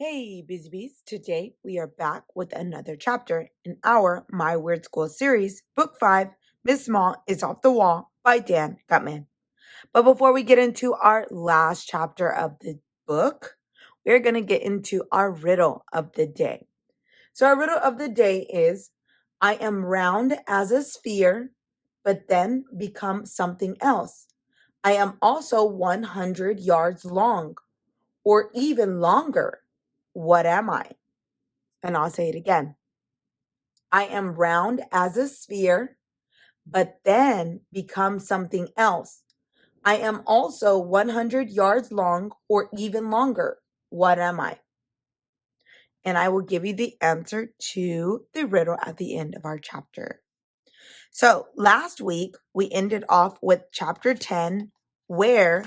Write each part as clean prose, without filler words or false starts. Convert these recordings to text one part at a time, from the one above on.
Hey, Busy Bees. Today we are back with another chapter in our My Weird School series, Book 5, Miss Small is Off the Wall by Dan Gutman. But before we get into our last chapter of the book, we're going to get into our riddle of the day. So, our riddle of the day is I am round as a sphere, but then become something else. I am also 100 yards long or even longer. What am I? And I'll say it again. I am round as a sphere, but then become something else. I am also 100 yards long or even longer. What am I? And I will give you the answer to the riddle at the end of our chapter. So last week, we ended off with chapter 10, where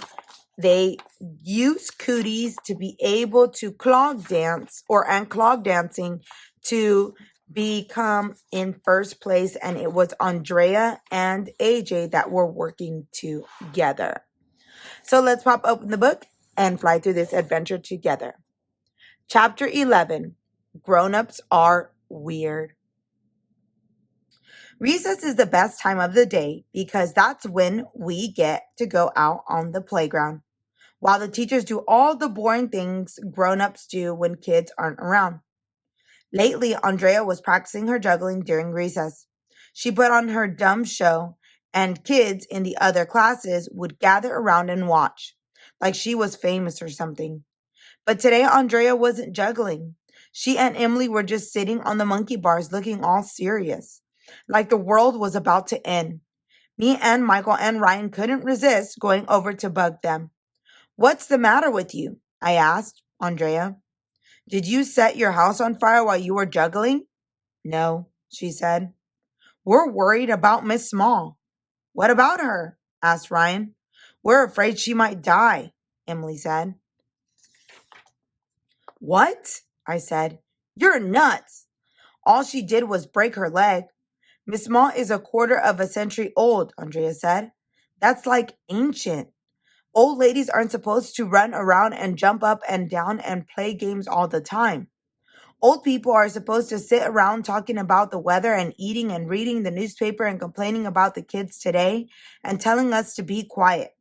they use cooties to be able to clog dance and clog dancing to become in first place. And it was Andrea and AJ that were working together. So let's pop open the book and fly through this adventure together. Chapter 11, Grown-ups Are Weird. Recess is the best time of the day because that's when we get to go out on the playground, while the teachers do all the boring things grown-ups do when kids aren't around. Lately, Andrea was practicing her juggling during recess. She put on her dumb show, and kids in the other classes would gather around and watch, like she was famous or something. But today, Andrea wasn't juggling. She and Emily were just sitting on the monkey bars looking all serious, like the world was about to end. Me and Michael and Ryan couldn't resist going over to bug them. "What's the matter with you?" I asked Andrea. "Did you set your house on fire while you were juggling?" "No," she said. "We're worried about Miss Small." "What about her?" asked Ryan. "We're afraid she might die," Emily said. "What?" I said. "You're nuts. All she did was break her leg." "Miss Small is a quarter of a century old," Andrea said. "That's like ancient. Old ladies aren't supposed to run around and jump up and down and play games all the time. Old people are supposed to sit around talking about the weather and eating and reading the newspaper and complaining about the kids today and telling us to be quiet.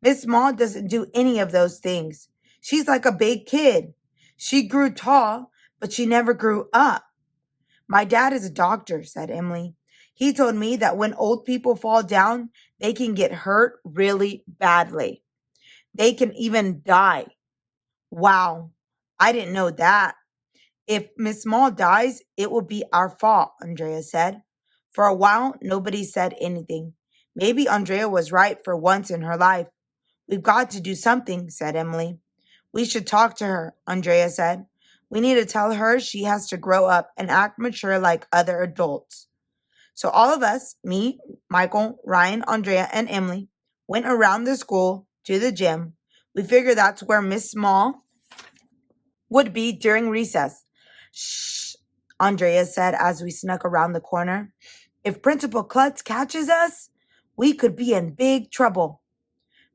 Miss Small doesn't do any of those things. She's like a big kid. She grew tall, but she never grew up." "My dad is a doctor," said Emily. "He told me that when old people fall down, they can get hurt really badly. They can even die." "Wow, I didn't know that." "If Miss Small dies, it will be our fault," Andrea said. For a while, nobody said anything. Maybe Andrea was right for once in her life. "We've got to do something," said Emily. "We should talk to her," Andrea said. "We need to tell her she has to grow up and act mature like other adults." So all of us, me, Michael, Ryan, Andrea, and Emily, went around the school to the gym. We figured that's where Miss Small would be during recess. "Shh," Andrea said as we snuck around the corner. "If Principal Klutz catches us, we could be in big trouble."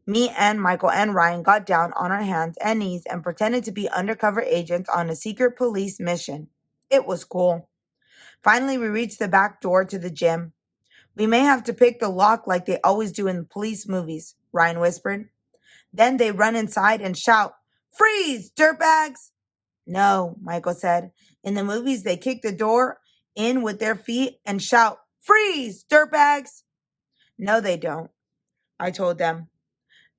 Me and Michael and Ryan got down on our hands and knees and pretended to be undercover agents on a secret police mission. It was cool. Finally, we reached the back door to the gym. "We may have to pick the lock like they always do in the police movies," Ryan whispered. "Then they run inside and shout, 'Freeze, dirtbags!'" "No," Michael said. "In the movies, they kick the door in with their feet and shout, 'Freeze, dirtbags!'" "No, they don't," I told them.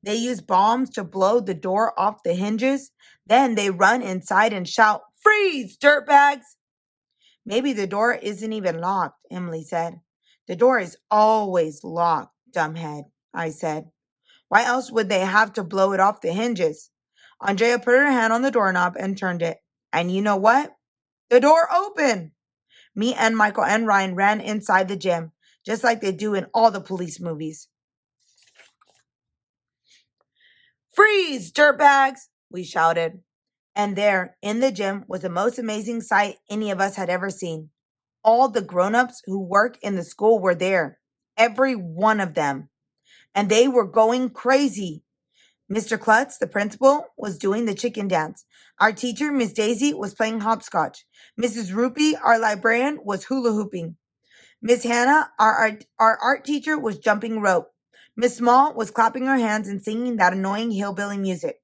"They use bombs to blow the door off the hinges. Then they run inside and shout, 'Freeze, dirtbags!'" "Maybe the door isn't even locked," Emily said. "The door is always locked, dumbhead," I said. "Why else would they have to blow it off the hinges?" Andrea put her hand on the doorknob and turned it. And you know what? The door opened. Me and Michael and Ryan ran inside the gym, just like they do in all the police movies. "Freeze, dirtbags!" we shouted. And there, in the gym, was the most amazing sight any of us had ever seen. All the grown-ups who work in the school were there. Every one of them. And they were going crazy. Mr. Klutz, the principal, was doing the chicken dance. Our teacher, Miss Daisy, was playing hopscotch. Mrs. Rupee, our librarian, was hula hooping. Miss Hannah, our art teacher, was jumping rope. Miss Small was clapping her hands and singing that annoying hillbilly music.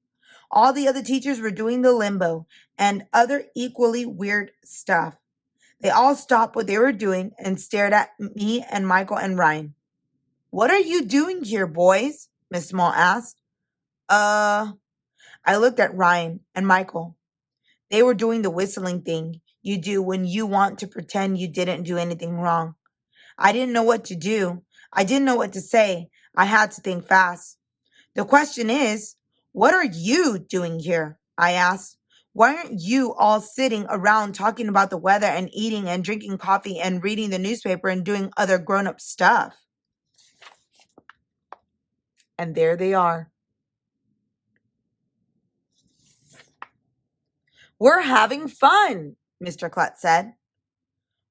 All the other teachers were doing the limbo and other equally weird stuff. They all stopped what they were doing and stared at me and Michael and Ryan. "What are you doing here, boys?" Miss Small asked. I looked at Ryan and Michael. They were doing the whistling thing you do when you want to pretend you didn't do anything wrong. I didn't know what to do. I didn't know what to say. I had to think fast. "The question is, what are you doing here?" I asked. "Why aren't you all sitting around talking about the weather and eating and drinking coffee and reading the newspaper and doing other grown-up stuff?" And there they are. "We're having fun," Mr. Klutz said.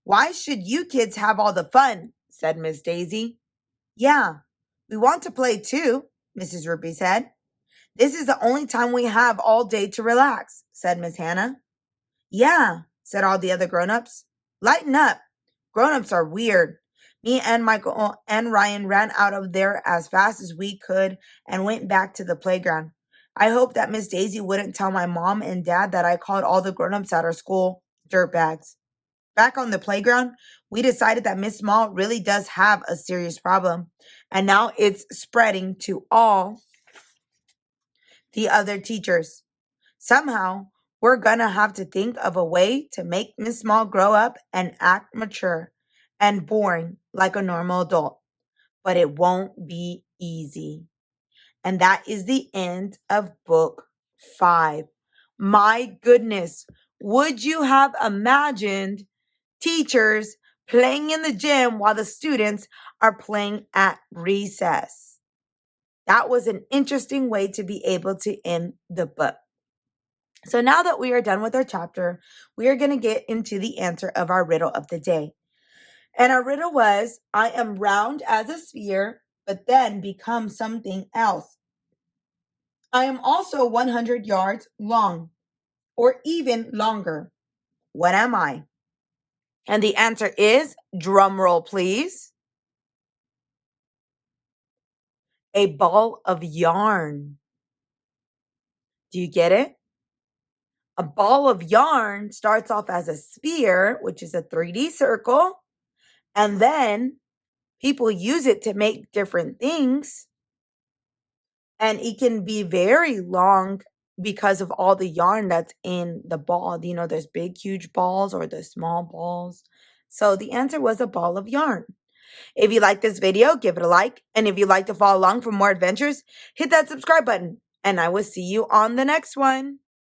"Why should you kids have all the fun?" said Miss Daisy. "Yeah, we want to play too," Mrs. Rupee said. "This is the only time we have all day to relax," said Miss Hannah. "Yeah," said all the other grown-ups. "Lighten up. Grown-ups are weird." Me and Michael and Ryan ran out of there as fast as we could and went back to the playground. I hoped that Miss Daisy wouldn't tell my mom and dad that I called all the grown-ups at our school dirtbags. Back on the playground, we decided that Miss Small really does have a serious problem, and now it's spreading to all the other teachers. Somehow, we're gonna have to think of a way to make Miss Small grow up and act mature and boring like a normal adult. But it won't be easy. And that is the end of book 5. My goodness, would you have imagined teachers playing in the gym while the students are playing at recess? That was an interesting way to be able to end the book. So now that we are done with our chapter, we are going to get into the answer of our riddle of the day. And our riddle was, I am round as a sphere, but then become something else. I am also 100 yards long, or even longer. What am I? And the answer is, drum roll please, a ball of yarn. Do you get it? A ball of yarn starts off as a sphere, which is a 3D circle, and then people use it to make different things. And it can be very long because of all the yarn that's in the ball. You know, there's big, huge balls or the small balls. So the answer was a ball of yarn. If you like this video, give it a like. And if you'd like to follow along for more adventures, hit that subscribe button. And I will see you on the next one.